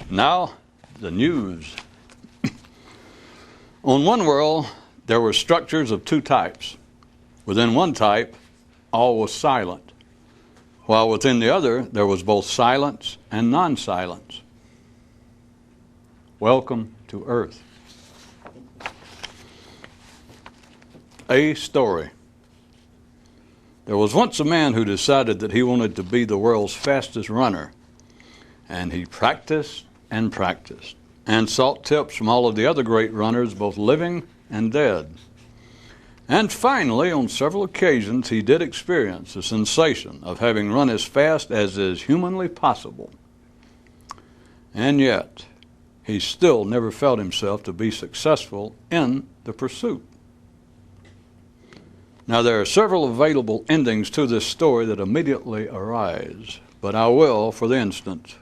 Now, the news. On one world, there were structures of two types. Within one type, all was silent, while within the other, there was both silence and non-silence. Welcome to Earth. A story. There was once a man who decided that he wanted to be the world's fastest runner, and he practiced and practiced and sought tips from all of the other great runners, both living and dead. And finally, on several occasions, he did experience the sensation of having run as fast as is humanly possible. And yet, he still never felt himself to be successful in the pursuit. Now, there are several available endings to this story that immediately arise, but I will, for the instant,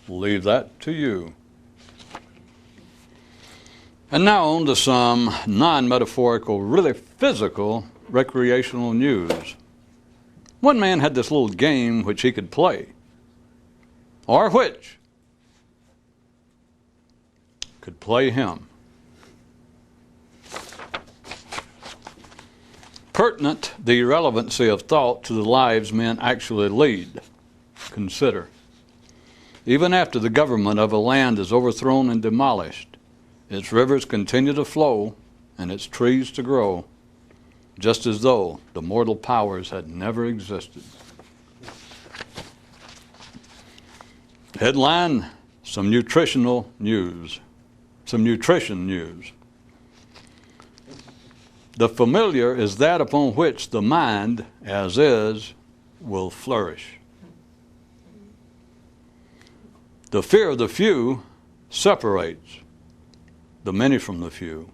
leave that to you. And now on to some non-metaphorical, really physical recreational news. One man had this little game which he could play, or which could play him. Pertinent the irrelevancy of thought to the lives men actually lead. Consider. Even after the government of a land is overthrown and demolished, its rivers continue to flow and its trees to grow, just as though the mortal powers had never existed. Headline, some nutritional news. Some nutrition news. The familiar is that upon which the mind, as is, will flourish. The fear of the few separates the many from the few.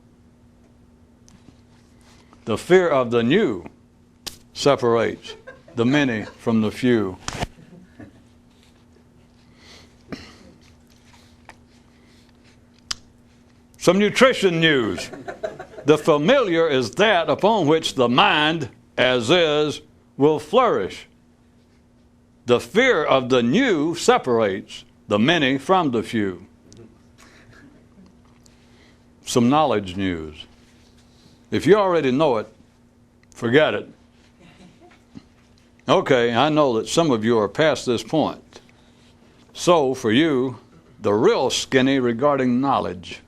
The fear of the new separates the many from the few. Some nutrition news. The familiar is that upon which the mind, as is, will flourish. The fear of the new separates the many from the few. Some knowledge news. If you already know it, forget it. Okay, I know that some of you are past this point. So, for you, the real skinny regarding knowledge.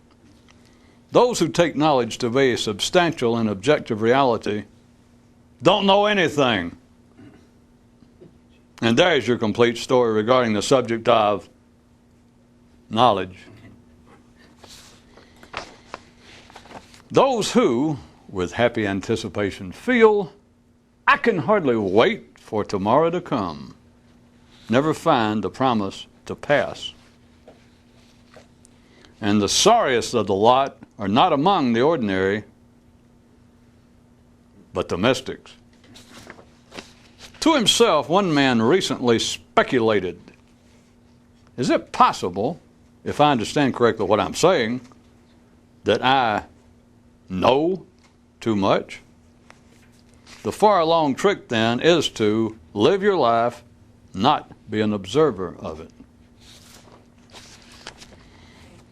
Those who take knowledge to be a substantial and objective reality don't know anything. And there's your complete story regarding the subject of knowledge. Those who, with happy anticipation, feel, I can hardly wait for tomorrow to come, never find the promise to pass. And the sorriest of the lot are not among the ordinary, but the mystics. To himself, one man recently speculated, is it possible, if I understand correctly what I'm saying, that I know too much? The far along trick then is to live your life, not be an observer of it.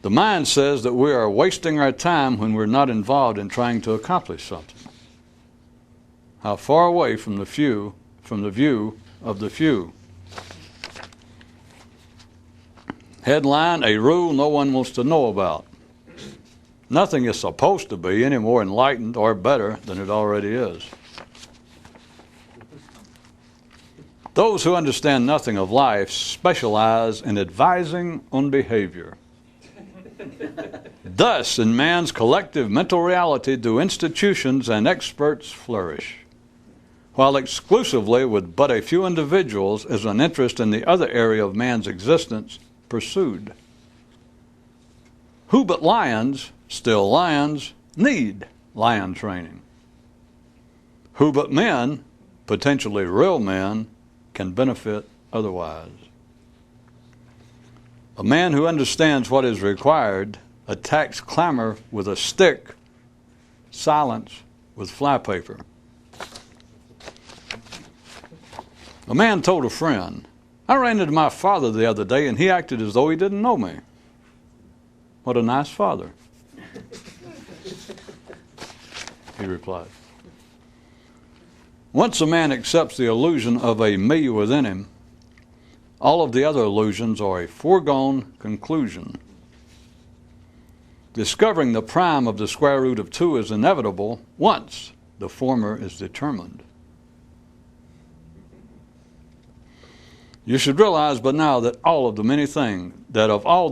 The mind says that we are wasting our time when we're not involved in trying to accomplish something. How far away from the few, from the view of the few. Headline, a rule no one wants to know about. Nothing is supposed to be any more enlightened or better than it already is. Those who understand nothing of life specialize in advising on behavior. Thus, in man's collective mental reality do institutions and experts flourish, while exclusively with but a few individuals is an interest in the other area of man's existence pursued. Who but lions, still lions, need lion training? Who but men, potentially real men, can benefit otherwise? A man who understands what is required attacks clamor with a stick, silence with flypaper. A man told a friend, I ran into my father the other day and he acted as though he didn't know me. What a nice father, he replied. Once a man accepts the illusion of a me within him, all of the other illusions are a foregone conclusion. Discovering the prime of the square root of 2 is inevitable once the former is determined. You should realize by now that of all the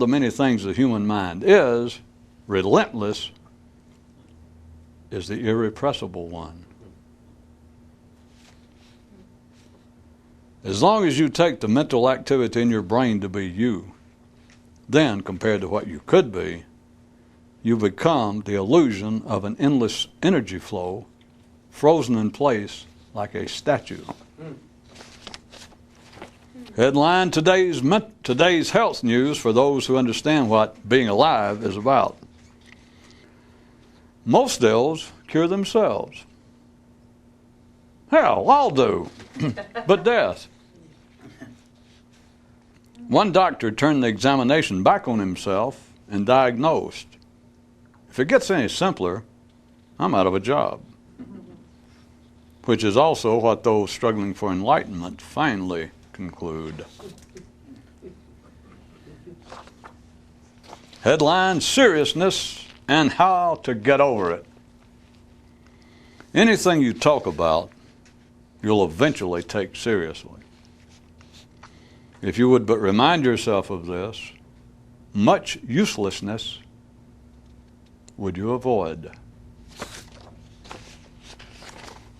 many things the human mind is, relentless is the irrepressible one. As long as you take the mental activity in your brain to be you, then, compared to what you could be, you become the illusion of an endless energy flow, frozen in place like a statue. Headline: today's health news for those who understand what being alive is about. Most ills cure themselves. Hell, all do, but death. One doctor turned the examination back on himself and diagnosed, if it gets any simpler, I'm out of a job. Which is also what those struggling for enlightenment finally conclude. Headline: seriousness and how to get over it. Anything you talk about, you'll eventually take seriously. If you would but remind yourself of this, much uselessness would you avoid.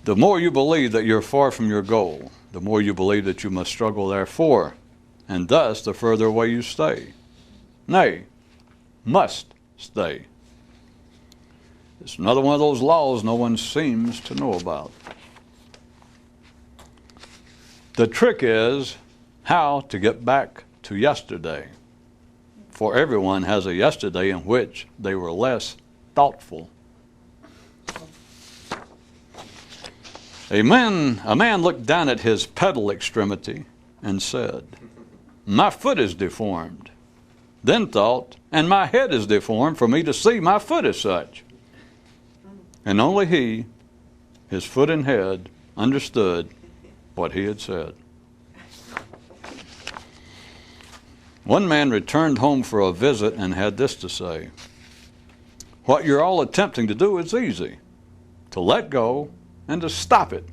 The more you believe that you're far from your goal, the more you believe that you must struggle therefore, and thus the further away you stay. Nay, must stay. It's another one of those laws no one seems to know about. The trick is how to get back to yesterday. For everyone has a yesterday in which they were less thoughtful. A man looked down at his pedal extremity and said, "My foot is deformed." Then thought, "And my head is deformed for me to see my foot as such." And only he, his foot and head, understood what he had said. One man returned home for a visit and had this to say: "What you're all attempting to do is easy, to let go and to stop it.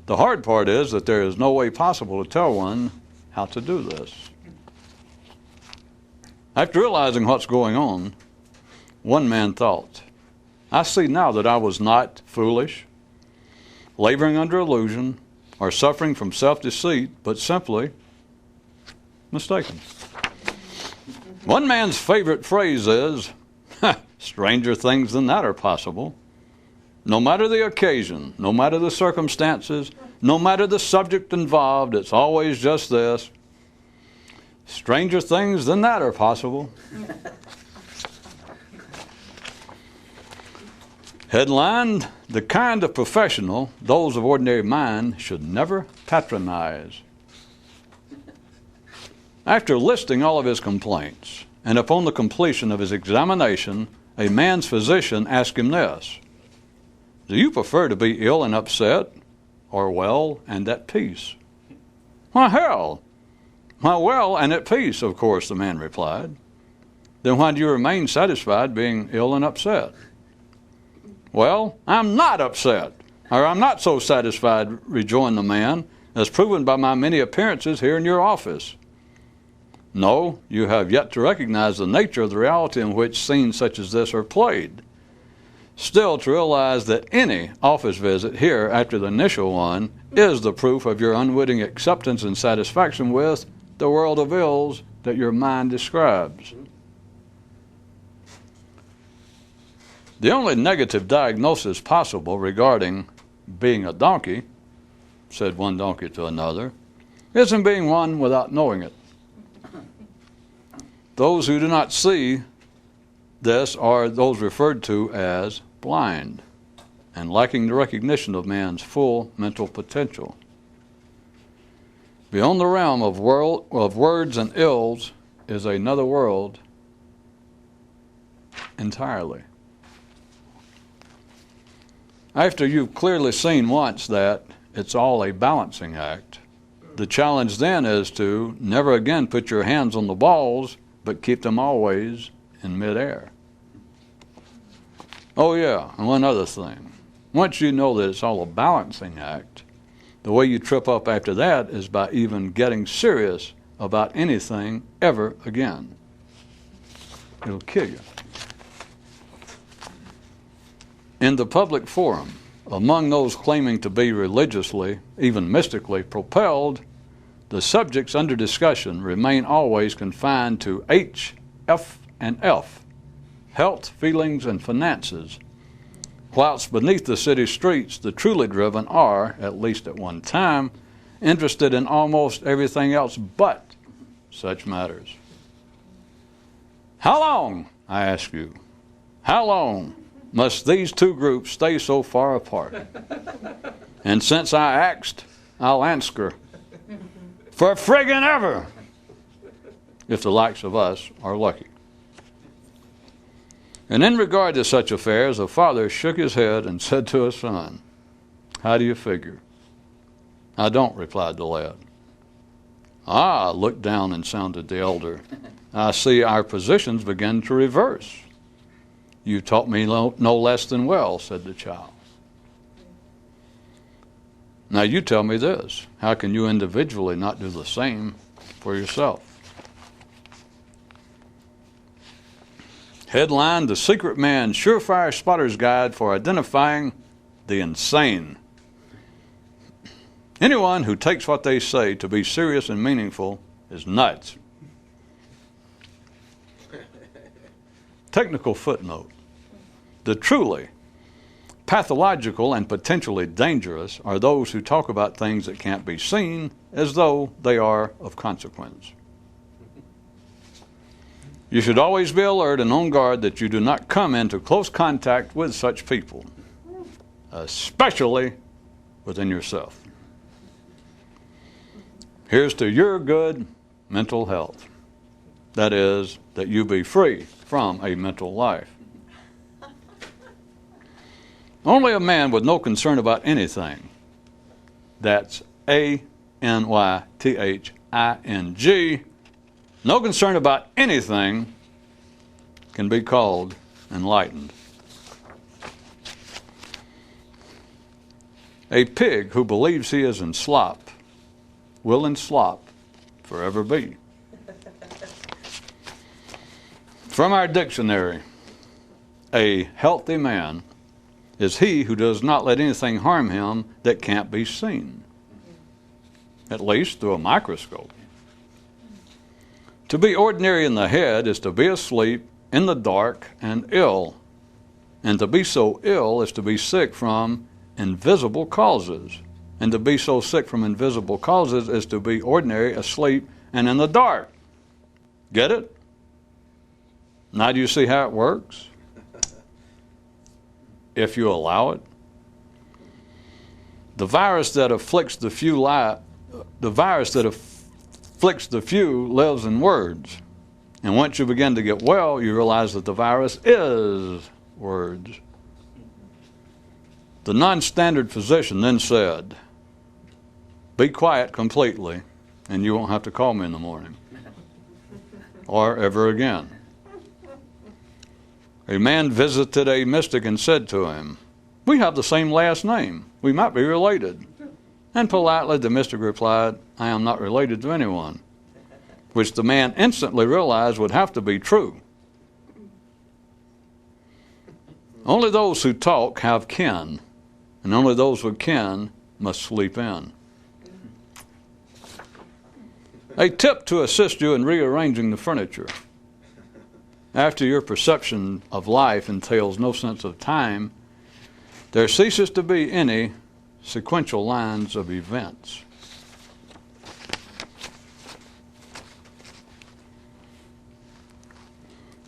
The hard part is that there is no way possible to tell one how to do this." After realizing what's going on, one man thought, "I see now that I was not foolish, laboring under illusion, or suffering from self-deceit, but simply mistaken." One man's favorite phrase is, "Stranger things than that are possible." No matter the occasion, no matter the circumstances, no matter the subject involved, it's always just this: stranger things than that are possible. Headline: the kind of professional those of ordinary mind should never patronize. After listing all of his complaints, and upon the completion of his examination, a man's physician asked him this: "Do you prefer to be ill and upset, or well and at peace?" "Why, hell! Why, well and at peace, of course," the man replied. "Then why do you remain satisfied being ill and upset?" "Well, I'm not upset, or I'm not so satisfied," rejoined the man, "as proven by my many appearances here in your office." "No, you have yet to recognize the nature of the reality in which scenes such as this are played. Still, to realize that any office visit here after the initial one is the proof of your unwitting acceptance and satisfaction with the world of ills that your mind describes." The only negative diagnosis possible regarding being a donkey, said one donkey to another, is in being one without knowing it. Those who do not see this are those referred to as blind and lacking the recognition of man's full mental potential. Beyond the realm of words and ills is another world entirely. After you've clearly seen once that it's all a balancing act, the challenge then is to never again put your hands on the balls, but keep them always in midair. Oh yeah, and one other thing. Once you know that it's all a balancing act, the way you trip up after that is by even getting serious about anything ever again. It'll kill you. In the public forum, among those claiming to be religiously, even mystically propelled, the subjects under discussion remain always confined to H, F, and F, health, feelings, and finances, whilst beneath the city streets the truly driven are, at least at one time, interested in almost everything else but such matters. How long, I ask you, how long must these two groups stay so far apart? And since I asked, I'll answer, for friggin' ever, if the likes of us are lucky. And in regard to such affairs, a father shook his head and said to his son, how do you figure? I don't, replied the lad. Ah, looked down and sounded the elder. I see our positions begin to reverse. You taught me no less than well, said the child. Now you tell me this. How can you individually not do the same for yourself? Headline, The Secret Man, Surefire Spotter's Guide for Identifying the Insane. Anyone who takes what they say to be serious and meaningful is nuts. Technical footnote. The truly pathological and potentially dangerous are those who talk about things that can't be seen as though they are of consequence. You should always be alert and on guard that you do not come into close contact with such people, especially within yourself. Here's to your good mental health. That is, that you be free from a mental life. Only a man with no concern about anything, that's A-N-Y-T-H-I-N-G, no concern about anything, can be called enlightened. A pig who believes he is in slop will in slop forever be. From our dictionary, a healthy man is he who does not let anything harm him that can't be seen, at least through a microscope. To be ordinary in the head is to be asleep, in the dark, and ill. And to be so ill is to be sick from invisible causes. And to be so sick from invisible causes is to be ordinary, asleep, and in the dark. Get it? Now do you see how it works? If you allow it. The virus that afflicts the few lives in words. And once you begin to get well, you realize that the virus is words. The non-standard physician then said, be quiet completely, and you won't have to call me in the morning. Or ever again. A man visited a mystic and said to him, we have the same last name. We might be related. And politely the mystic replied, I am not related to anyone, which the man instantly realized would have to be true. Only those who talk have kin, and only those with kin must sleep in. A tip to assist you in rearranging the furniture. After your perception of life entails no sense of time, there ceases to be any sequential lines of events.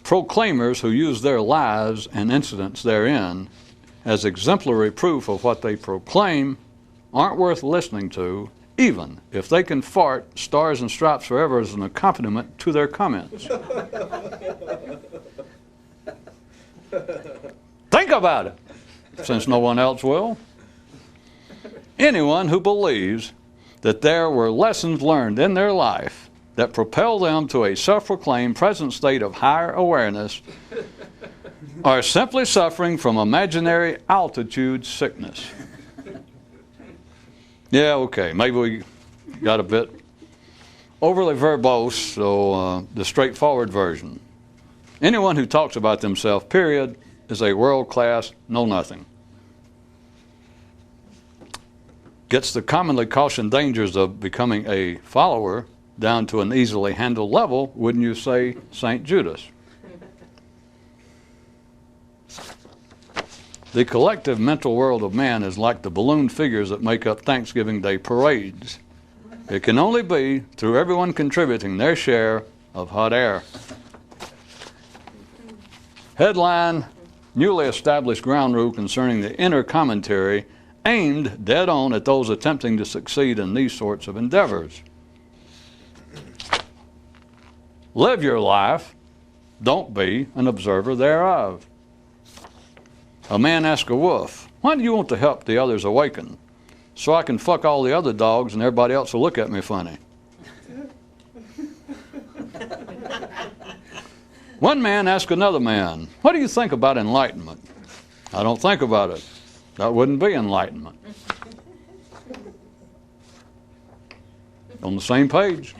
Proclaimers who use their lives and incidents therein as exemplary proof of what they proclaim aren't worth listening to, even if they can fart stars and stripes forever as an accompaniment to their comments. Think about it, since no one else will. Anyone who believes that there were lessons learned in their life that propel them to a self-proclaimed present state of higher awareness are simply suffering from imaginary altitude sickness. Yeah, okay, maybe we got a bit overly verbose, so the straightforward version. Anyone who talks about themselves, period, is a world-class know-nothing. Gets the commonly cautioned dangers of becoming a follower down to an easily handled level, wouldn't you say, St. Judas? The collective mental world of man is like the balloon figures that make up Thanksgiving Day parades. It can only be through everyone contributing their share of hot air. Headline, newly established ground rule concerning the inner commentary aimed dead on at those attempting to succeed in these sorts of endeavors. Live your life, don't be an observer thereof. A man asked a wolf, why do you want to help the others awaken? So I can fuck all the other dogs and everybody else will look at me funny. One man asked another man, what do you think about enlightenment? I don't think about it. That wouldn't be enlightenment. On the same page.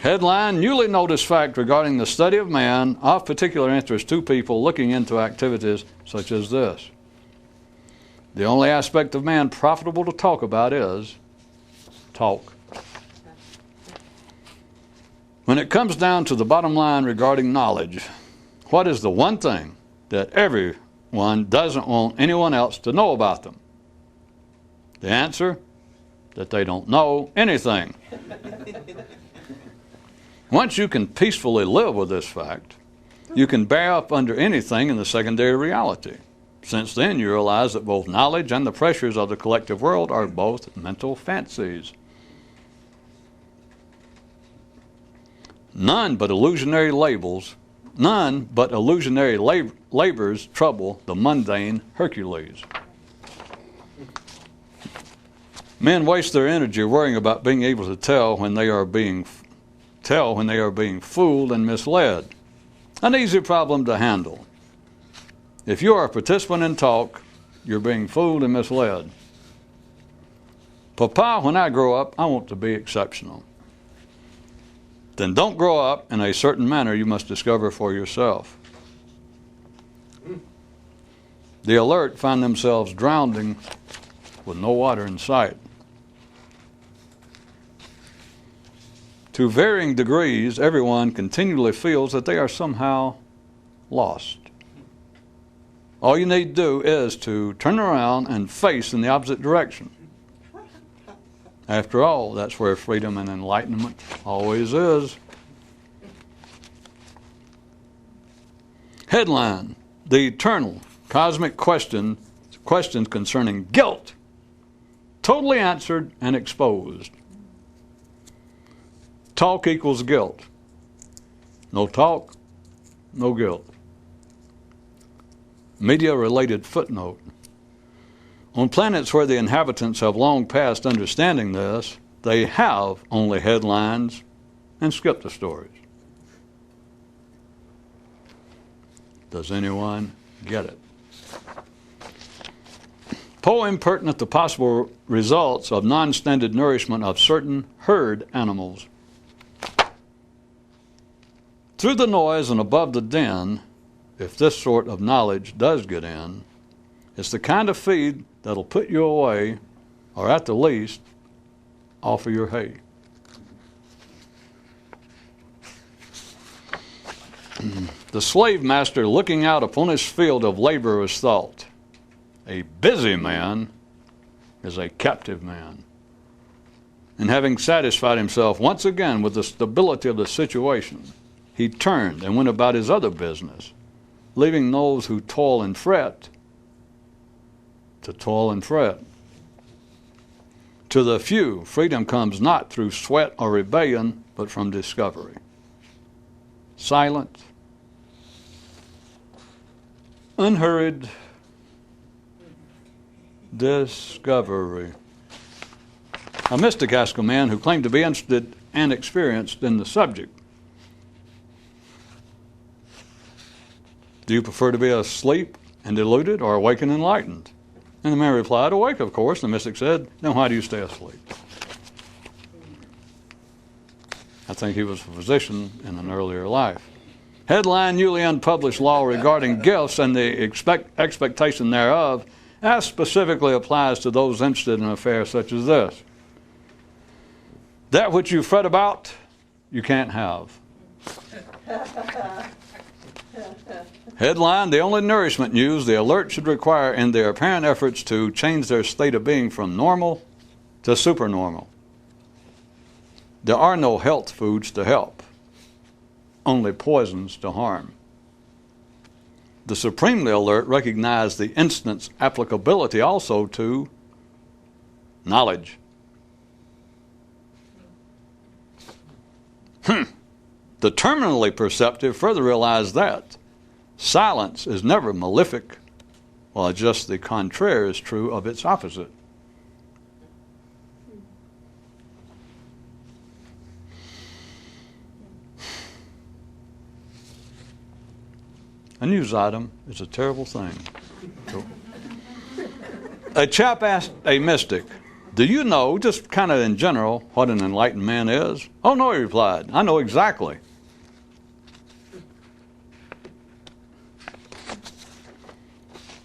Headline, newly noticed fact regarding the study of man of particular interest to people looking into activities such as this. The only aspect of man profitable to talk about is talk. When it comes down to the bottom line regarding knowledge, what is the one thing that everyone doesn't want anyone else to know about them? The answer? That they don't know anything. Once you can peacefully live with this fact, you can bear up under anything in the secondary reality. Since then, you realize that both knowledge and the pressures of the collective world are both mental fancies. None but illusionary labors trouble the mundane Hercules. Men waste their energy worrying about being able to tell when they are being fooled and misled. An easy problem to handle. If you are a participant in talk, you're being fooled and misled. Papa, when I grow up, I want to be exceptional. Then don't grow up in a certain manner you must discover for yourself. The alert find themselves drowning with no water in sight. To varying degrees, everyone continually feels that they are somehow lost. All you need to do is to turn around and face in the opposite direction. After all, that's where freedom and enlightenment always is. Headline, the eternal cosmic questions concerning guilt, totally answered and exposed. Talk equals guilt. No talk, no guilt. Media-related footnote. On planets where the inhabitants have long passed understanding this, they have only headlines and skip the stories. Does anyone get it? Poem pertinent to possible results of non-standard nourishment of certain herd animals. Through the noise and above the din, if this sort of knowledge does get in, it's the kind of feed that'll put you away, or at the least, offer your hay. The slave master looking out upon his field of labor was thought, a busy man is a captive man. And having satisfied himself once again with the stability of the situation, he turned and went about his other business, leaving those who toil and fret to toil and fret. To the few, freedom comes not through sweat or rebellion, but from discovery. Silence Unhurried discovery. A mystic asked a man who claimed to be interested and experienced in the subject, "Do you prefer to be asleep and deluded or awake and enlightened?" And the man replied, "Awake, of course." The mystic said, "Then why do you stay asleep?" I think he was a physician in an earlier life. Headline: newly unpublished law regarding gifts and the expectation thereof, as specifically applies to those interested in affairs such as this. That which you fret about, you can't have. Headline: the only nourishment news the alert should require in their apparent efforts to change their state of being from normal to supernormal. There are no health foods to help, only poisons to harm. The supremely alert recognize the instant's applicability also to knowledge. The terminally perceptive further realize that silence is never malefic, while just the contrary is true of its opposite. A news item is a terrible thing. A chap asked a mystic, "Do you know, just kind of in general, what an enlightened man is?" "Oh, no," he replied. "I know exactly."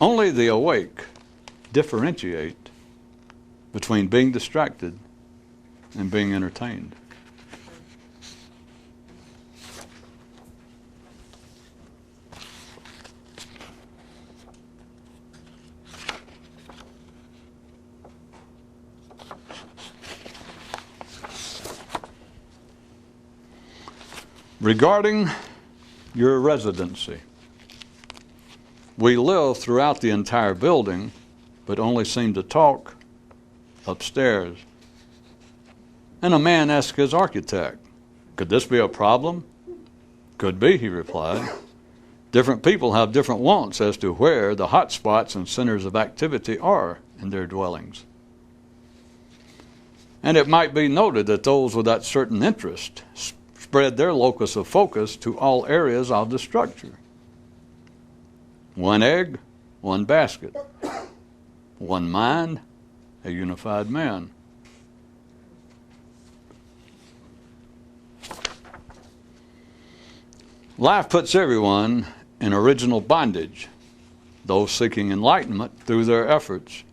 Only the awake differentiate between being distracted and being entertained. Regarding your residency, we live throughout the entire building, but only seem to talk upstairs. And a man asked his architect, "Could this be a problem?" "Could be," he replied. "Different people have different wants as to where the hot spots and centers of activity are in their dwellings. And it might be noted that those with that certain interest spread their locus of focus to all areas of the structure. One egg, one basket. One mind, a unified man." Life puts everyone in original bondage. Those seeking enlightenment through their efforts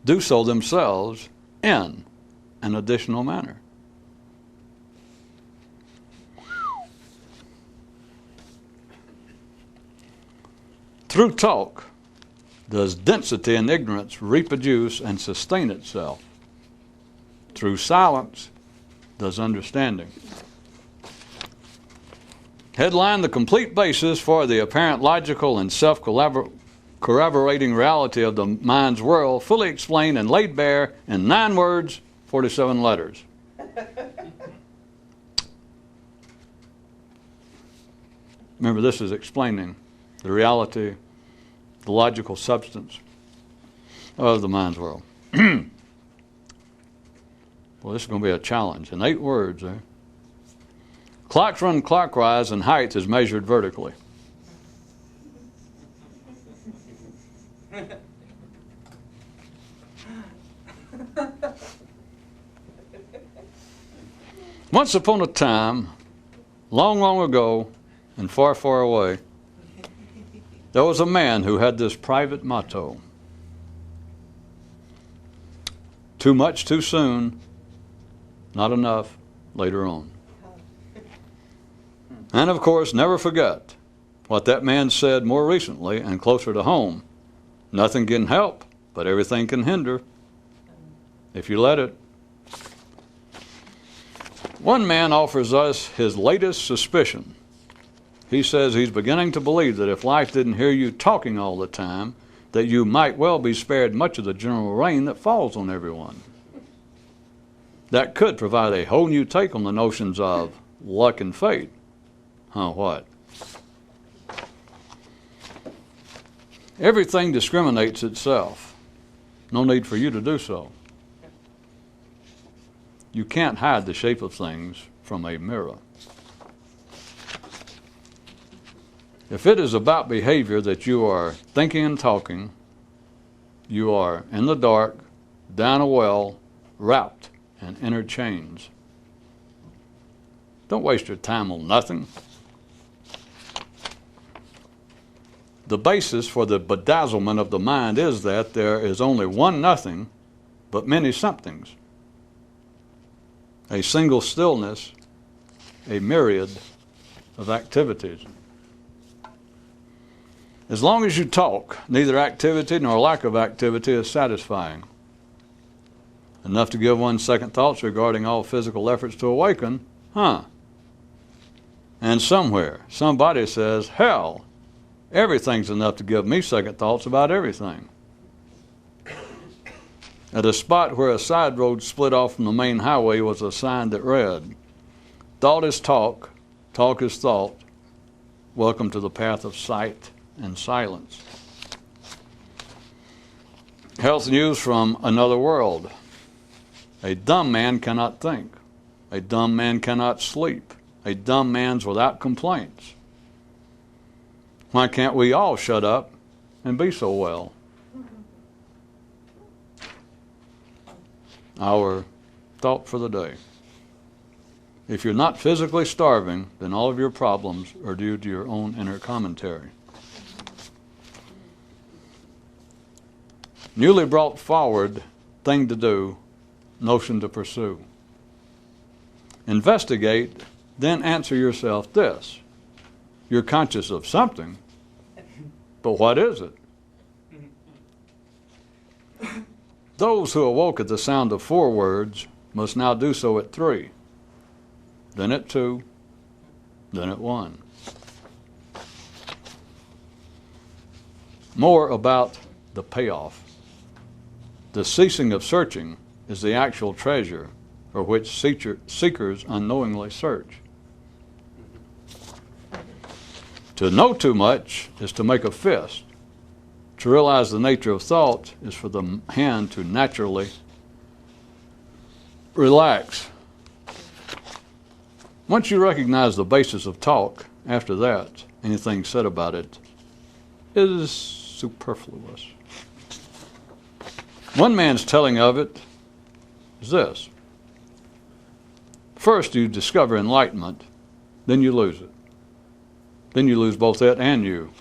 do so themselves in an additional manner. Through talk does density and ignorance reproduce and sustain itself. Through silence does understanding. Headline: the complete basis for the apparent logical and self-corroborating reality of the mind's world, fully explained and laid bare in 9 words, 47 letters. Remember, this is explaining the reality, the logical substance of the mind's world. Well, this is going to be a challenge. In 8 words, clocks run clockwise and height is measured vertically. Once upon a time, long, long ago, and far, far away, there was a man who had this private motto: too much too soon, not enough later on. And of course, never forget what that man said more recently and closer to home: nothing can help, but everything can hinder, if you let it. One man offers us his latest suspicion. He says he's beginning to believe that if life didn't hear you talking all the time, that you might well be spared much of the general rain that falls on everyone. That could provide a whole new take on the notions of luck and fate. Huh, what? Everything discriminates itself. No need for you to do so. You can't hide the shape of things from a mirror. If it is about behavior that you are thinking and talking, you are in the dark, down a well, wrapped in inner chains. Don't waste your time on nothing. The basis for the bedazzlement of the mind is that there is only one nothing, but many somethings. A single stillness, a myriad of activities. As long as you talk, neither activity nor lack of activity is satisfying. Enough to give one second thoughts regarding all physical efforts to awaken, And somewhere, somebody says, hell, everything's enough to give me second thoughts about everything. At a spot where a side road split off from the main highway was a sign that read, thought is talk is thought, welcome to the path of sight and silence. Health news from another world. A dumb man cannot think. A dumb man cannot sleep. A dumb man's without complaints. Why can't we all shut up and be so well? Our thought for the day. If you're not physically starving, then all of your problems are due to your own inner commentary. Newly brought forward, thing to do, notion to pursue. Investigate, then answer yourself this. You're conscious of something, but what is it? Those who awoke at the sound of 4 words must now do so at 3, then at 2, then at 1. More about the payoff. The ceasing of searching is the actual treasure for which seekers unknowingly search. To know too much is to make a fist. To realize the nature of thought is for the hand to naturally relax. Once you recognize the basis of talk, after that, anything said about it is superfluous. One man's telling of it is this. First you discover enlightenment, then you lose it. Then you lose both it and you.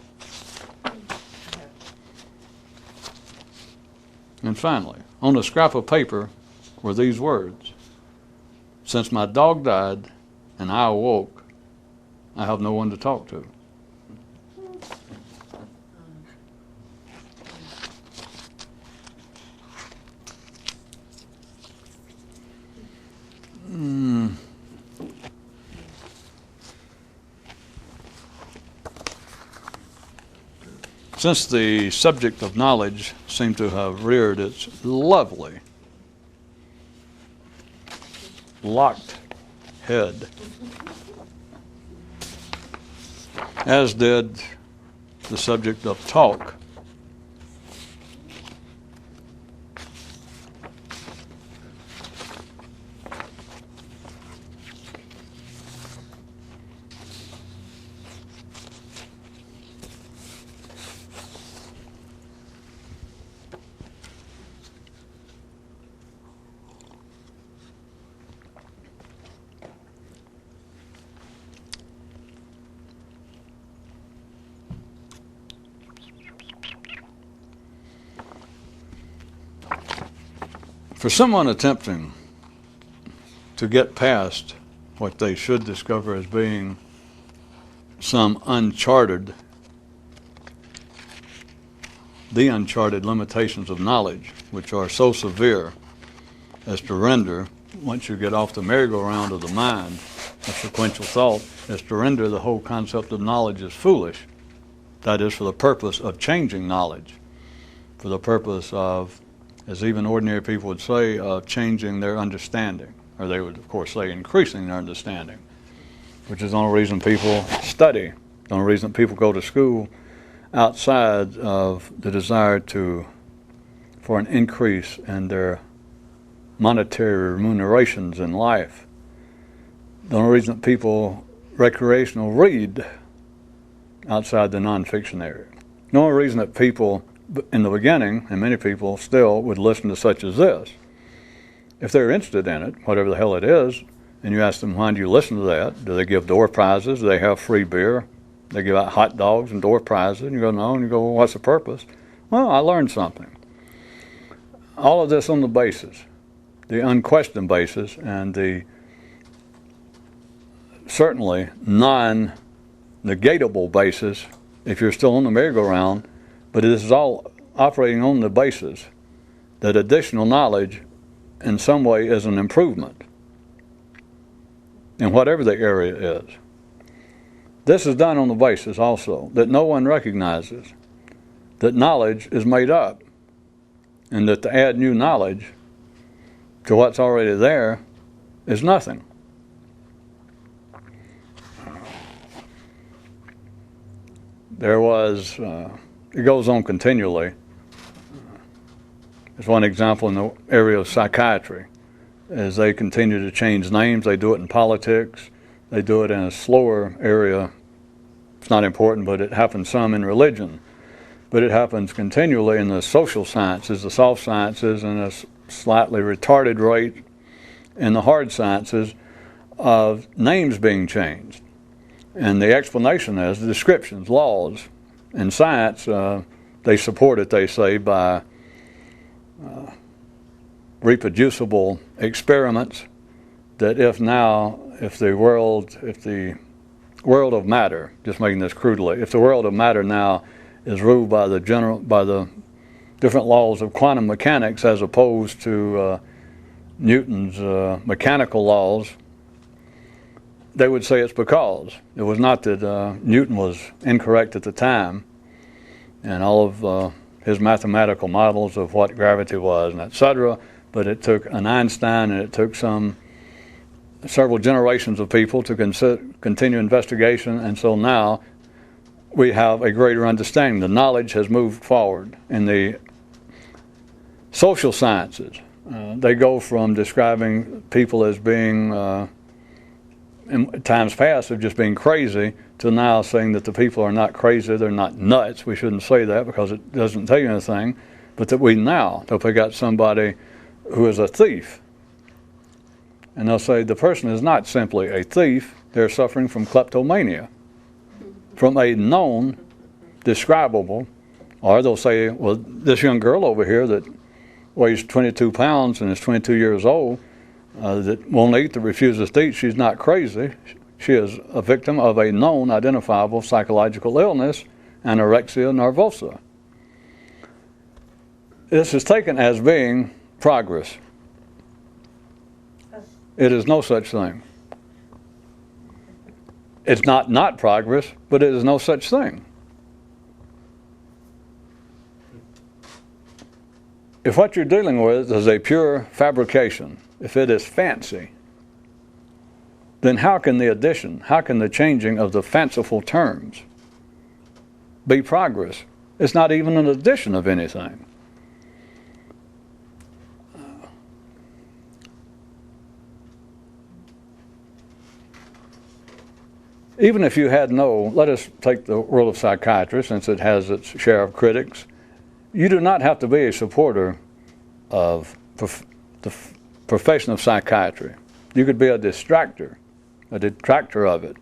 And finally, on a scrap of paper were these words. Since my dog died and I awoke, I have no one to talk to. Since the subject of knowledge seemed to have reared its lovely, locked head, as did the subject of talk, for someone attempting to get past what they should discover as being some the uncharted limitations of knowledge, which are so severe as to render, once you get off the merry-go-round of the mind, of sequential thought, as to render the whole concept of knowledge as foolish. That is, for the purpose of changing knowledge, for the purpose of, as even ordinary people would say, changing their understanding. Or they would, of course, say increasing their understanding, which is the only reason people study, the only reason people go to school outside of the desire for an increase in their monetary remunerations in life. The only reason that people recreational read outside the nonfiction area. The only reason that people in the beginning, and many people still, would listen to such as this, if they're interested in it, whatever the hell it is, and you ask them, why do you listen to that? Do they give door prizes? Do they have free beer? They give out hot dogs and door prizes? And you go, no. And you go, well, what's the purpose? Well, I learned something. All of this on the basis, the unquestioned basis, and the certainly non-negatable basis, if you're still on the merry-go-round, but this is all operating on the basis that additional knowledge in some way is an improvement in whatever the area is. This is done on the basis also that no one recognizes that knowledge is made up, and that to add new knowledge to what's already there is nothing. There was, it goes on continually. There's one example in the area of psychiatry. As they continue to change names, they do it in politics, they do it in a slower area. It's not important, but it happens some in religion. But it happens continually in the social sciences, the soft sciences, and a slightly retarded rate in the hard sciences of names being changed. And the explanation is the descriptions, laws. In science, they support it, they say, by reproducible experiments, that if the world of matter, just making this crudely, if the world of matter now is ruled by the different laws of quantum mechanics as opposed to Newton's mechanical laws, they would say it's because it was not that Newton was incorrect at the time, and all of his mathematical models of what gravity was and etc. But it took an Einstein, and it took several generations of people to continue investigation, and so now we have a greater understanding. The knowledge has moved forward. In the social sciences, they go from describing people as being, in times past, of just being crazy, to now saying that the people are not crazy, they're not nuts. We shouldn't say that because it doesn't tell you anything, but that we now, if we got somebody who is a thief, and they'll say the person is not simply a thief, they're suffering from kleptomania, from a known, describable, or they'll say, well, this young girl over here that weighs 22 pounds and is 22 years old, that won't eat, that refuses to eat, she's not crazy. She is a victim of a known identifiable psychological illness, anorexia nervosa. This is taken as being progress. It is no such thing. It's not progress, but it is no such thing. If what you're dealing with is a pure fabrication, if it is fancy, then how can the changing of the fanciful terms be progress? It's not even an addition of anything. Even if you had let us take the world of psychiatry, since it has its share of critics, you do not have to be a supporter of the profession of psychiatry. You could be a detractor of it.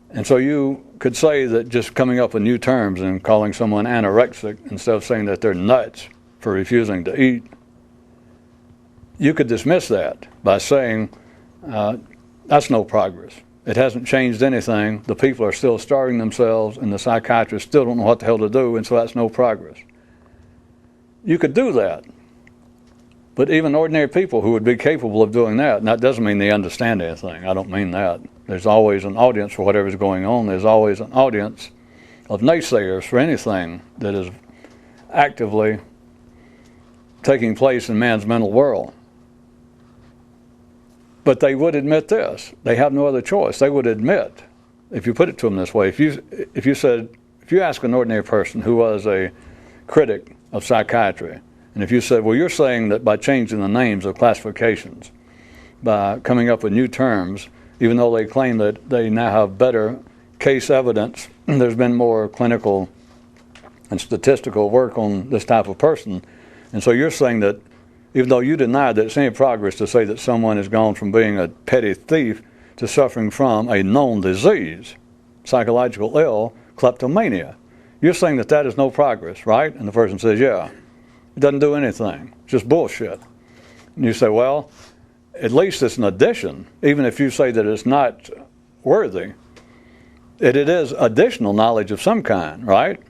And so you could say that just coming up with new terms and calling someone anorexic instead of saying that they're nuts for refusing to eat, you could dismiss that by saying that's no progress. It hasn't changed anything. The people are still starving themselves, and the psychiatrists still don't know what the hell to do, and so that's no progress. You could do that. But even ordinary people who would be capable of doing that, and that doesn't mean they understand anything. I don't mean that. There's always an audience for whatever's going on. There's always an audience of naysayers for anything that is actively taking place in man's mental world. But they would admit this. They have no other choice. They would admit, if you put it to them this way, if If you ask an ordinary person who was a critic of psychiatry, and if you said, well, you're saying that by changing the names of classifications, by coming up with new terms, even though they claim that they now have better case evidence, there's been more clinical and statistical work on this type of person. And so you're saying that even though you deny that it's any progress to say that someone has gone from being a petty thief to suffering from a known disease, psychological ill, kleptomania, you're saying that that is no progress, right? And the person says, yeah, it doesn't do anything, it's just bullshit. And you say, well, at least it's an addition, even if you say that it's not worthy. It is additional knowledge of some kind, right?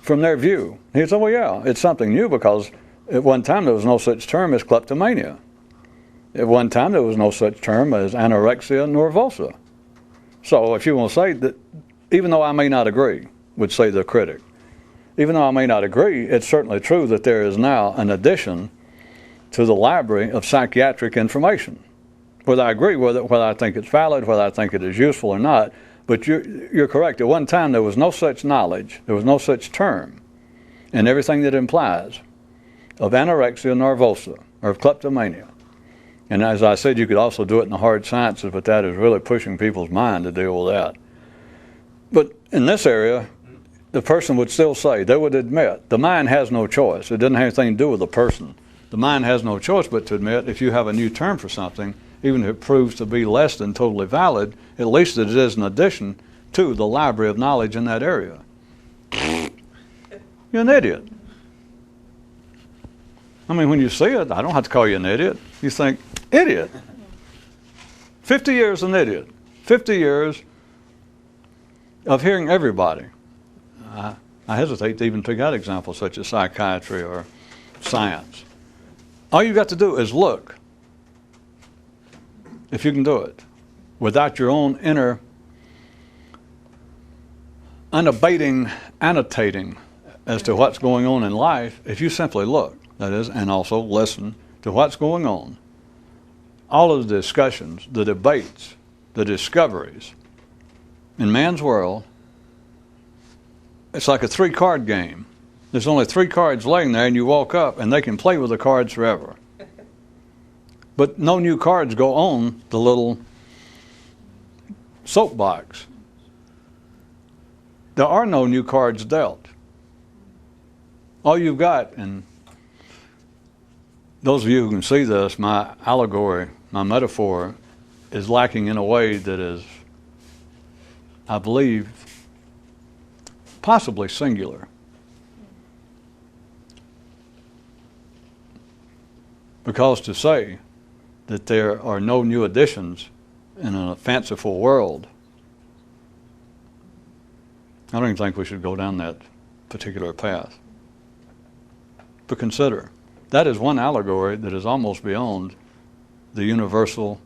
From their view. He said, well, yeah, it's something new because at one time there was no such term as kleptomania. At one time there was no such term as anorexia nervosa. So if you want to say that, even though I may not agree, would say the critic, even though I may not agree, it's certainly true that there is now an addition to the library of psychiatric information. Whether I agree with it, whether I think it's valid, whether I think it is useful or not, but you're correct. At one time there was no such knowledge, there was no such term, and everything that implies of anorexia nervosa or of kleptomania. And as I said, you could also do it in the hard sciences, but that is really pushing people's mind to deal with that. But in this area, the person would still say, they would admit, the mind has no choice. It doesn't have anything to do with the person. The mind has no choice but to admit if you have a new term for something, even if it proves to be less than totally valid, at least it is an addition to the library of knowledge in that area. You're an idiot. I mean, when you see it, I don't have to call you an idiot. You think, idiot. 50 years an idiot. 50 years of hearing everybody. I hesitate to even pick out examples such as psychiatry or science. All you've got to do is look, if you can do it, without your own inner unabating annotating as to what's going on in life. If you simply look, that is, and also listen to what's going on, all of the discussions, the debates, the discoveries in man's world, it's like a 3-card game. There's only 3 cards laying there, and you walk up, and they can play with the cards forever. But no new cards go on the little soapbox. There are no new cards dealt. All you've got, and those of you who can see this, my allegory, my metaphor, is lacking in a way that is, I believe, possibly singular. Because to say that there are no new additions in a fanciful world, I don't even think we should go down that particular path. But consider, that is one allegory that is almost beyond the universal,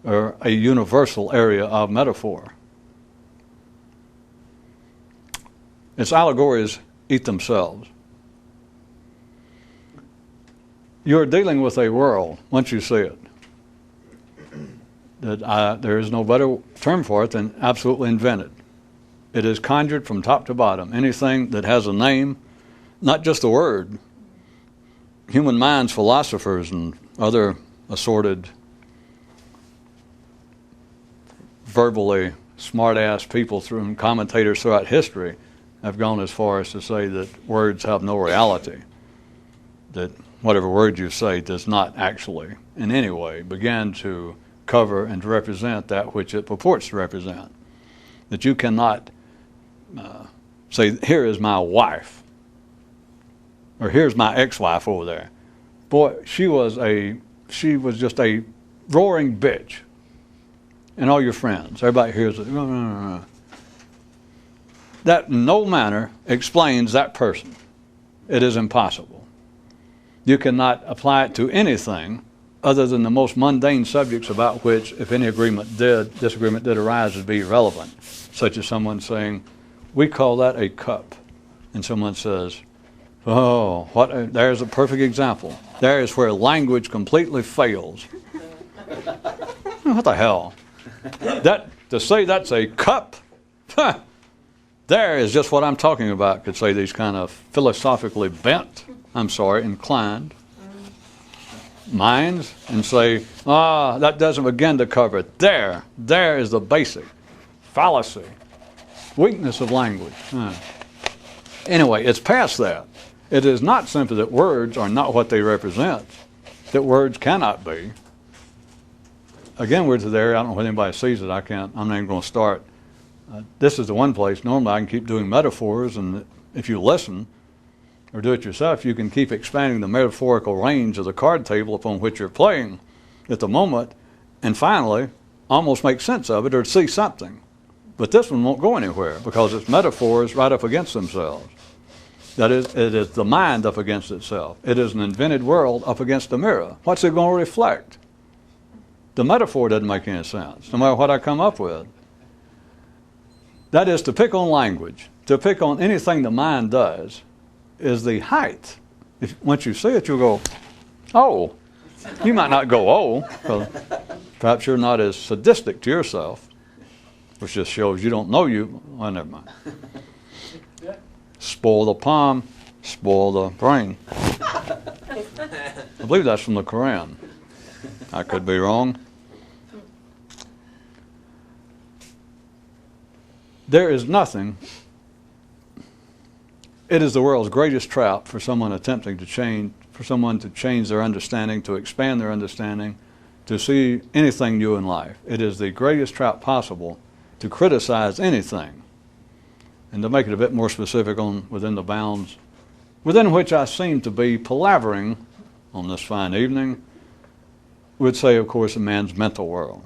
or a universal area of metaphor. Its allegories eat themselves. You're dealing with a world, once you see it, that there is no better term for it than absolutely invented. It is conjured from top to bottom. Anything that has a name, not just a word. Human minds, philosophers, and other assorted, verbally smart-ass people through commentators throughout history have gone as far as to say that words have no reality, that whatever word you say does not actually in any way begin to cover and to represent that which it purports to represent. That you cannot say, here is my wife, or here's my ex-wife over there. Boy, she was just a roaring bitch. And all your friends, everybody hears it. That in no manner explains that person. It is impossible. You cannot apply it to anything other than the most mundane subjects about which, if any disagreement did arise, would be irrelevant. Such as someone saying, we call that a cup. And someone says, oh, there's a perfect example. There is where language completely fails. What the hell? To say that's a cup, There is just what I'm talking about, could say these kind of philosophically bent, inclined minds, and say, that doesn't begin to cover it. There is the basic fallacy, weakness of language. Anyway, it's past that. It is not simply that words are not what they represent, that words cannot be. Again, we're to there. I don't know if anybody sees it. I'm not even going to start. This is the one place. Normally I can keep doing metaphors, and if you listen or do it yourself, you can keep expanding the metaphorical range of the card table upon which you're playing at the moment, and finally almost make sense of it or see something. But this one won't go anywhere because its metaphors right up against themselves. That is, it is the mind up against itself. It is an invented world up against the mirror. What's it going to reflect? The metaphor doesn't make any sense, no matter what I come up with. That is, to pick on language, to pick on anything the mind does, is the height. Once you see it, you'll go, oh. You might not go, oh, because perhaps you're not as sadistic to yourself, which just shows you don't know you. Well, never mind. Spoil the palm, spoil the brain. I believe that's from the Quran. I could be wrong. There is nothing. It is the world's greatest trap for someone attempting to change, for someone to change their understanding, to expand their understanding, to see anything new in life. It is the greatest trap possible to criticize anything. And to make it a bit more specific within the bounds within which I seem to be palavering on this fine evening, would say, of course, a man's mental world.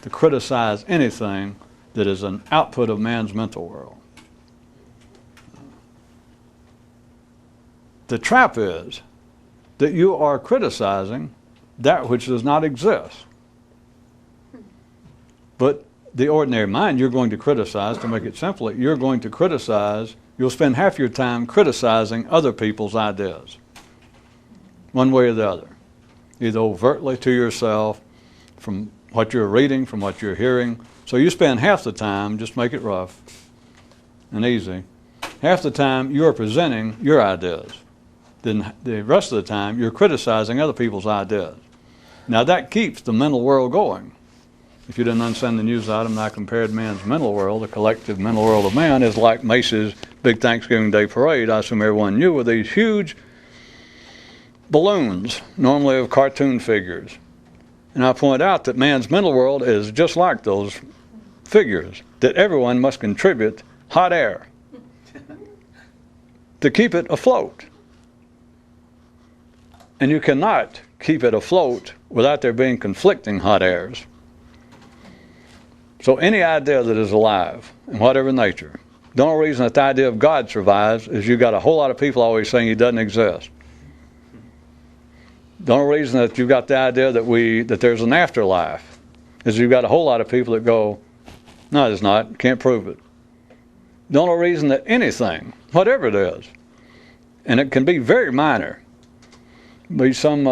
To criticize anything that is an output of man's mental world. The trap is that you are criticizing that which does not exist. But the ordinary mind, you're going to criticize, to make it simple, you're going to criticize, you'll spend half your time criticizing other people's ideas, one way or the other, either overtly to yourself, from what you're reading, from what you're hearing. So you spend half the time, just make it rough and easy, half the time you're presenting your ideas. Then the rest of the time you're criticizing other people's ideas. Now that keeps the mental world going. If you didn't understand the news item, I compared man's mental world, the collective mental world of man, is like Macy's big Thanksgiving Day parade. I assume everyone knew, with these huge balloons, normally of cartoon figures. And I point out that man's mental world is just like those figures, that everyone must contribute hot air to keep it afloat. And you cannot keep it afloat without there being conflicting hot airs. So any idea that is alive, in whatever nature, the only reason that the idea of God survives is you've got a whole lot of people always saying he doesn't exist. The only reason that you've got the idea that there's an afterlife is you've got a whole lot of people that go, no, there's not, can't prove it. The only reason that anything, whatever it is, and it can be very minor, be some,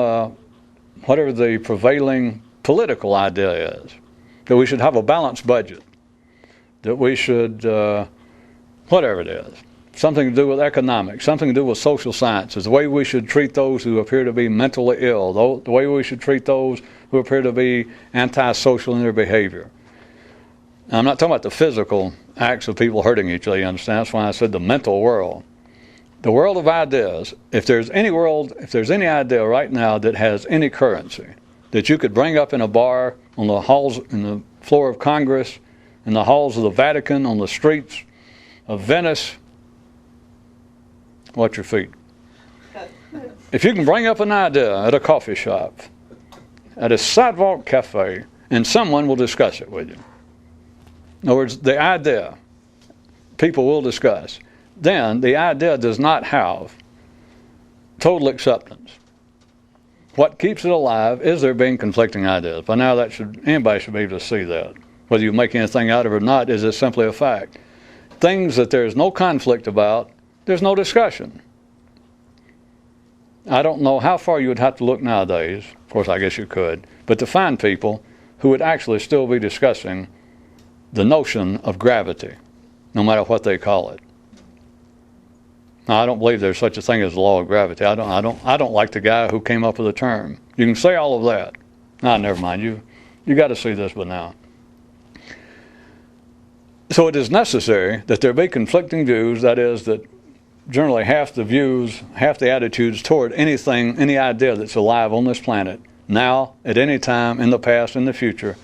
whatever the prevailing political idea is, that we should have a balanced budget, that we should, whatever it is, something to do with economics, something to do with social sciences, the way we should treat those who appear to be mentally ill, the way we should treat those who appear to be antisocial in their behavior. Now, I'm not talking about the physical acts of people hurting each other, you understand? That's why I said the mental world. The world of ideas, if there's any idea right now that has any currency, that you could bring up in a bar, on the halls, in the floor of Congress, in the halls of the Vatican, on the streets of Venice, watch your feet. If you can bring up an idea at a coffee shop, at a sidewalk cafe, and someone will discuss it with you. In other words, the idea, people will discuss. Then the idea does not have total acceptance. What keeps it alive is there being conflicting ideas. By now anybody should be able to see that. Whether you make anything out of it or not is just simply a fact. Things that there's no conflict about, there's no discussion. I don't know how far you would have to look nowadays, of course I guess you could, but to find people who would actually still be discussing the notion of gravity. no matter what they call it. Now, I don't believe there's such a thing as the law of gravity. I don't like the guy who came up with the term. You can say all of that. Nah, never mind. You got to see this by now. So it is necessary that there be conflicting views, that is, that generally half the views, half the attitudes toward anything, any idea that's alive on this planet, now, at any time, in the past, in the future,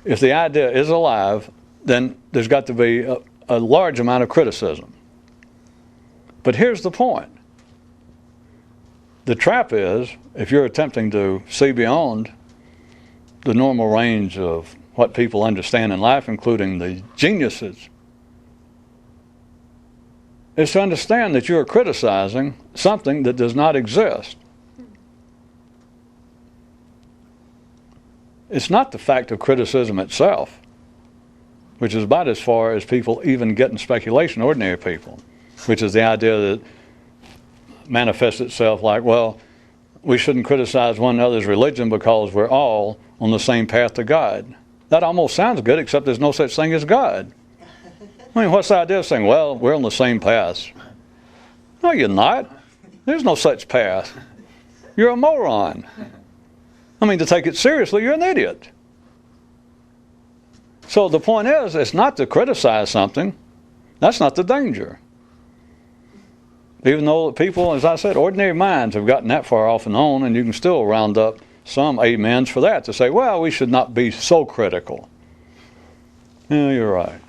if the idea is alive, then there's got to be a large amount of criticism. But here's the point. The trap is, if you're attempting to see beyond the normal range of what people understand in life, including the geniuses, is to understand that you're criticizing something that does not exist. It's not the fact of criticism itself, which is about as far as people even get in speculation, ordinary people, which is the idea that manifests itself like, well, we shouldn't criticize one another's religion because we're all on the same path to God. That almost sounds good, except there's no such thing as God. I mean, what's the idea of saying, well, we're on the same path? No, you're not. There's no such path. You're a moron. I mean, to take it seriously, you're an idiot. So the point is, it's not to criticize something. That's not the danger. Even though people, as I said, ordinary minds have gotten that far off and on, and you can still round up some amens for that to say, well, we should not be so critical. Yeah, you're right.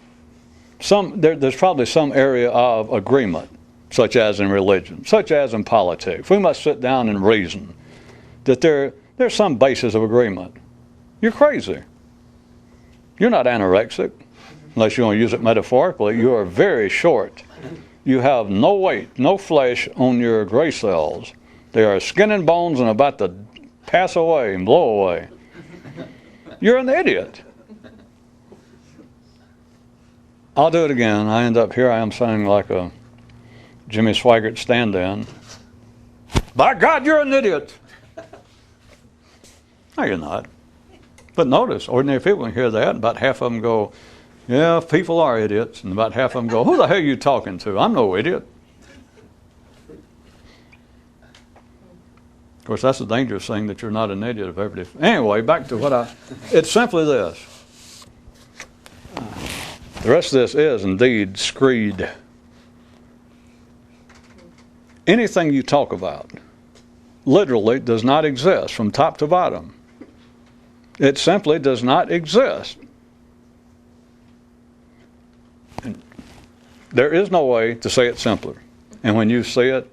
There's probably some area of agreement, such as in religion, such as in politics. We must sit down and reason that there's some basis of agreement. You're crazy. You're not anorexic, unless you want to use it metaphorically. You are very short. You have no weight, no flesh on your gray cells. They are skin and bones and about to pass away and blow away. You're an idiot. I'll do it again. I end up here, I am sounding like a Jimmy Swaggart stand-in. By God, you're an idiot. No, you're not. But notice, ordinary people can hear that, and about half of them go, yeah, people are idiots. And about half of them go, who the hell are you talking to? I'm no idiot. Of course, that's a dangerous thing, that you're not an idiot of everybody. Anyway, back to it's simply this. The rest of this is indeed screed. Anything you talk about literally does not exist from top to bottom. It simply does not exist. And there is no way to say it simpler. And when you see it,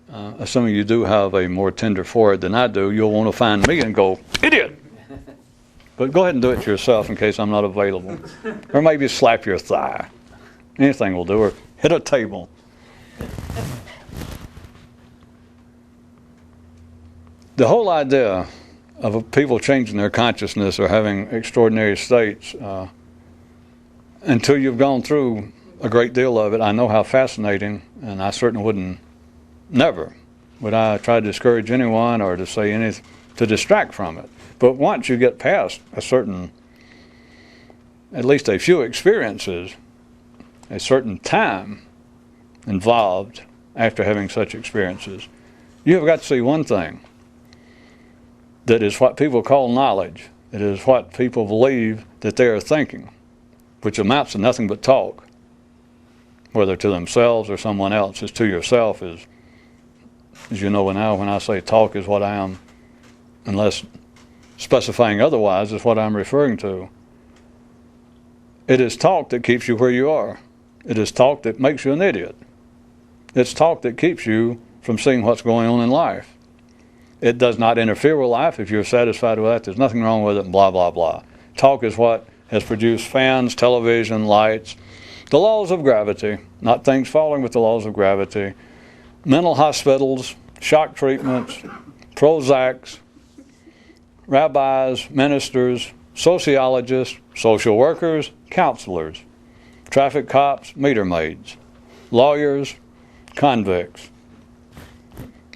assuming you do have a more tender forehead than I do, you'll want to find me and go, idiot! But go ahead and do it yourself in case I'm not available. Or maybe slap your thigh. Anything will do. Or hit a table. The whole idea of people changing their consciousness or having extraordinary states, until you've gone through a great deal of it, I know how fascinating, and I certainly never would I try to discourage anyone or to say anything to distract from it. But once you get past a certain, at least a few experiences, a certain time involved after having such experiences, you have got to see one thing. That is what people call knowledge. It is what people believe that they are thinking, which amounts to nothing but talk, whether to themselves or someone else. It's to yourself, as you know now, when I say talk is what I am, unless specifying otherwise, is what I'm referring to. It is talk that keeps you where you are. It is talk that makes you an idiot. It's talk that keeps you from seeing what's going on in life. It does not interfere with life. If you're satisfied with that, there's nothing wrong with it, and blah, blah, blah. Talk is what has produced fans, television, lights, the laws of gravity, not things falling with the laws of gravity, mental hospitals, shock treatments, Prozacs, rabbis, ministers, sociologists, social workers, counselors, traffic cops, meter maids, lawyers, convicts.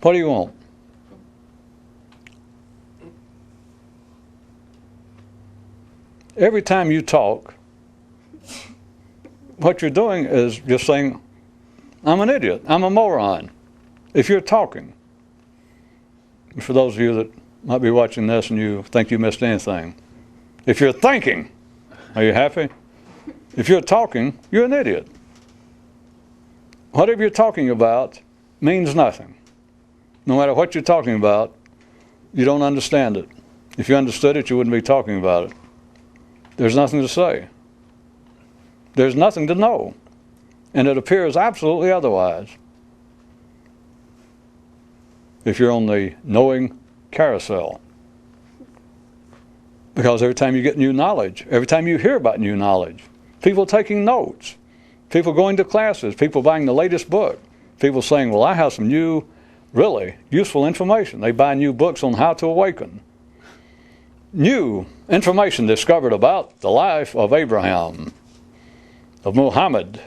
What do you want? Every time you talk, what you're doing is just saying, I'm an idiot, I'm a moron. If you're talking, for those of you that might be watching this and you think you missed anything, if you're thinking, are you happy? If you're talking, you're an idiot. Whatever you're talking about means nothing. No matter what you're talking about, you don't understand it. If you understood it, you wouldn't be talking about it. There's nothing to say. There's nothing to know. And it appears absolutely otherwise. If you're on the knowing carousel. Because every time you get new knowledge, every time you hear about new knowledge, people taking notes, people going to classes, people buying the latest book, people saying, well, I have some new, really useful information. They buy new books on how to awaken. New information discovered about the life of Abraham, of Muhammad.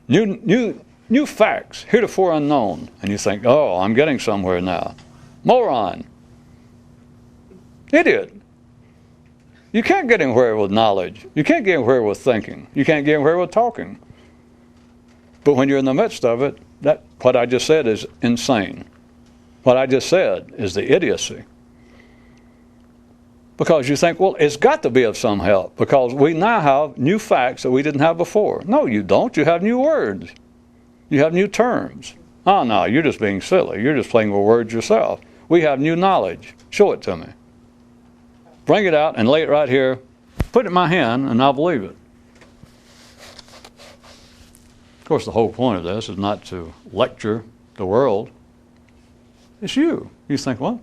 New facts, heretofore unknown. And you think, oh, I'm getting somewhere now. Moron. Idiot. You can't get anywhere with knowledge. You can't get anywhere with thinking. You can't get anywhere with talking. But when you're in the midst of it, what I just said is insane. What I just said is the idiocy. Because you think, well, it's got to be of some help because we now have new facts that we didn't have before. No, you don't. You have new words. You have new terms. Oh, no, you're just being silly. You're just playing with words yourself. We have new knowledge. Show it to me. Bring it out and lay it right here. Put it in my hand and I'll believe it. Of course, the whole point of this is not to lecture the world. It's you. You think, well,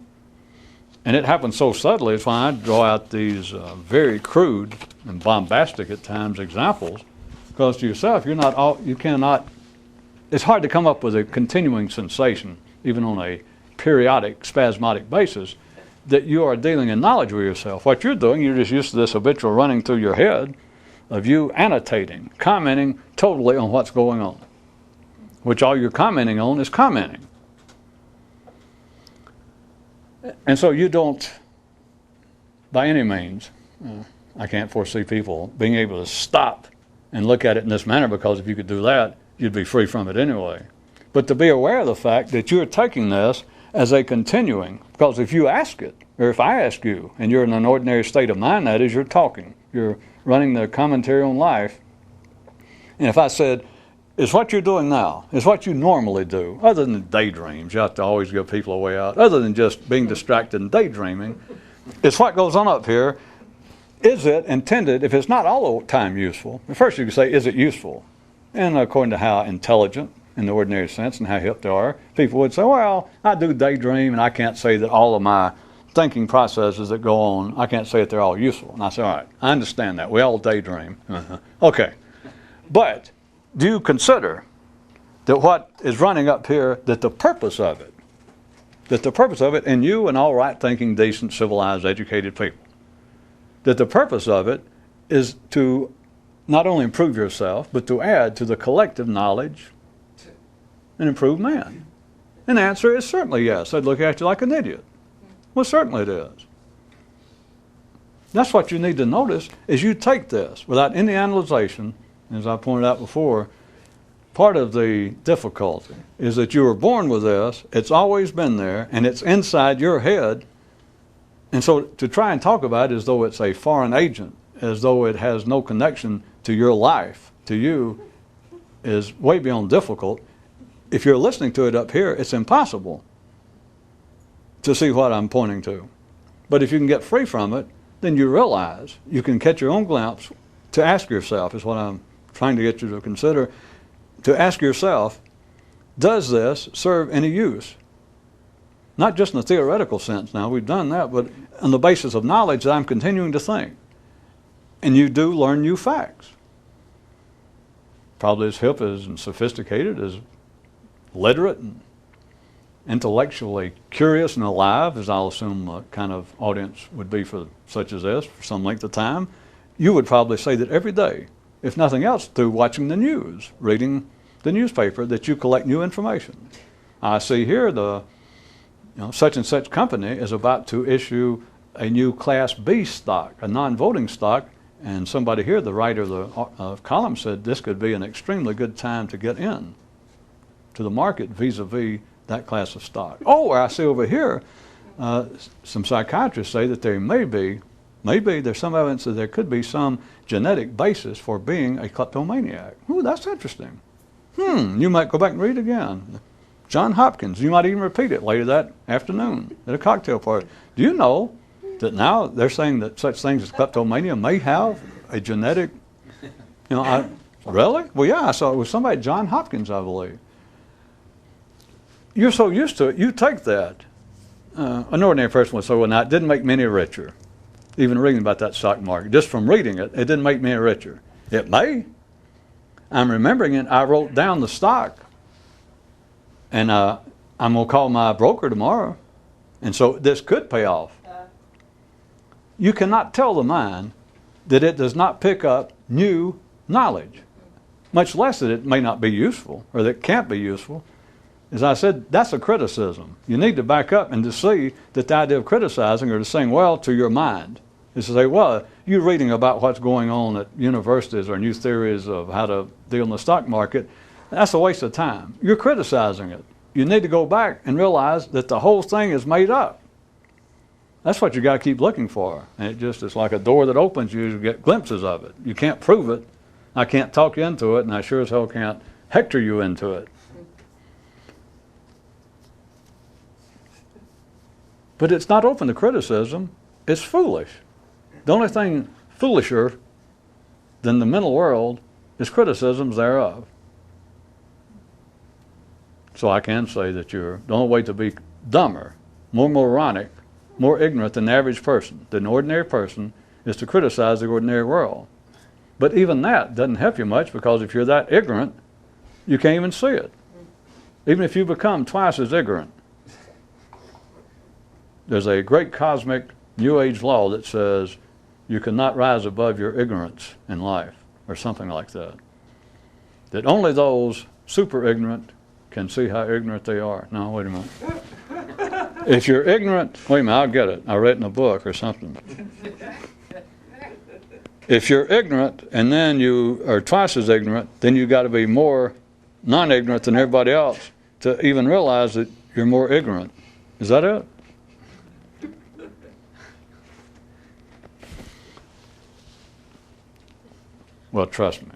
and it happens so subtly, it's why I draw out these very crude and bombastic at times examples, because to yourself, you cannot, it's hard to come up with a continuing sensation, even on a periodic, spasmodic basis, that you are dealing in knowledge with yourself. What you're doing, you're just used to this habitual running through your head of you annotating, commenting totally on what's going on, which all you're commenting on is commenting. And so you don't, by any means, I can't foresee people being able to stop and look at it in this manner, because if you could do that, you'd be free from it anyway. But to be aware of the fact that you're taking this as a continuing, because if you ask it, or if I ask you, and you're in an ordinary state of mind, that is, you're talking, you're running the commentary on life, and if I said, is what you're doing now, is what you normally do, other than daydreams, you have to always give people a way out, other than just being distracted and daydreaming, is what goes on up here, is it intended, if it's not all the time useful, first you can say, is it useful? And according to how intelligent, in the ordinary sense, and how hip they are, people would say, well, I do daydream, and I can't say that all of my thinking processes that go on, I can't say that they're all useful. And I say, all right, I understand that. We all daydream. Okay. But do you consider that what is running up here, that the purpose of it, and you and all right-thinking, decent, civilized, educated people, that the purpose of it is to not only improve yourself, but to add to the collective knowledge and improve man? And the answer is certainly yes. I'd look at you like an idiot. Well, certainly it is. That's what you need to notice, is you take this without any analyzation. As I pointed out before, part of the difficulty is that you were born with this, it's always been there, and it's inside your head. And so to try and talk about it as though it's a foreign agent, as though it has no connection to your life, to you, is way beyond difficult. If you're listening to it up here, it's impossible to see what I'm pointing to. But if you can get free from it, then you realize you can catch your own glimpse. To ask yourself is what I'm trying to get you to consider. To ask yourself, does this serve any use? Not just in the theoretical sense now, we've done that, but on the basis of knowledge that I'm continuing to think. And you do learn new facts. Probably as hip as and sophisticated, as literate and intellectually curious and alive, as I'll assume a kind of audience would be for such as this for some length of time, you would probably say that every day, if nothing else, through watching the news, reading the newspaper, that you collect new information. I see here such and such company is about to issue a new Class B stock, a non-voting stock, And somebody here, the writer of the column, said this could be an extremely good time to get in to the market vis-a-vis that class of stock. Oh, I see over here, some psychiatrists say that there maybe there's some evidence that there could be some genetic basis for being a kleptomaniac. Ooh, that's interesting. You might go back and read again. John Hopkins, you might even repeat it later that afternoon at a cocktail party. Do you know that now they're saying that such things as kleptomania may have a genetic, really? Well, yeah, I saw it was somebody, John Hopkins, I believe. You're so used to it, you take that. An ordinary person would say, well, now, it didn't make me any richer. Even reading about that stock market. Just from reading it, it didn't make me any richer. It may. I'm remembering it. I wrote down the stock. And I'm going to call my broker tomorrow. And so this could pay off. You cannot tell the mind that it does not pick up new knowledge, much less that it may not be useful or that it can't be useful. As I said, that's a criticism. You need to back up and to see that the idea of criticizing or to saying, well, to your mind, is to say, well, you're reading about what's going on at universities or new theories of how to deal in the stock market. That's a waste of time. You're criticizing it. You need to go back and realize that the whole thing is made up. That's what you got to keep looking for. And it's like a door that opens, you get glimpses of it. You can't prove it. I can't talk you into it, and I sure as hell can't hector you into it. But it's not open to criticism. It's foolish. The only thing foolisher than the mental world is criticisms thereof. So I can say that the only way to be dumber, more moronic, more ignorant than the average person, than an ordinary person, is to criticize the ordinary world. But even that doesn't help you much, because if you're that ignorant, you can't even see it. Even if you become twice as ignorant. There's a great cosmic New Age law that says you cannot rise above your ignorance in life, or something like that. That only those super ignorant can see how ignorant they are. No, wait a minute. If you're ignorant, wait a minute, I'll get it. I read it in a book or something. If you're ignorant and then you are twice as ignorant, then you've got to be more non-ignorant than everybody else to even realize that you're more ignorant. Is that it? Well, trust me.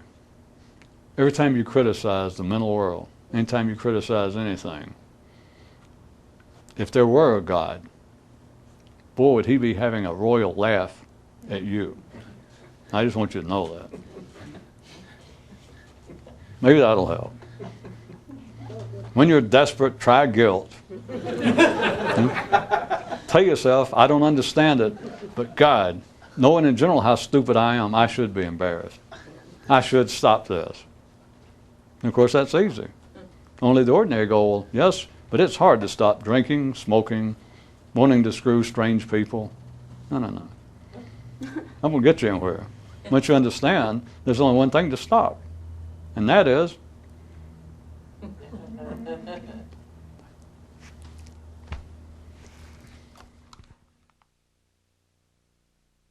Every time you criticize the mental world, anytime you criticize anything, if there were a God, boy, would he be having a royal laugh at you. I just want you to know that. Maybe that'll help. When you're desperate, try guilt. Tell yourself, I don't understand it, but God, knowing in general how stupid I am, I should be embarrassed. I should stop this. And of course, that's easy. Only the ordinary go, well, yes, but it's hard to stop drinking, smoking, wanting to screw strange people. No. I'm going to get you anywhere. Once you understand, there's only one thing to stop, and that is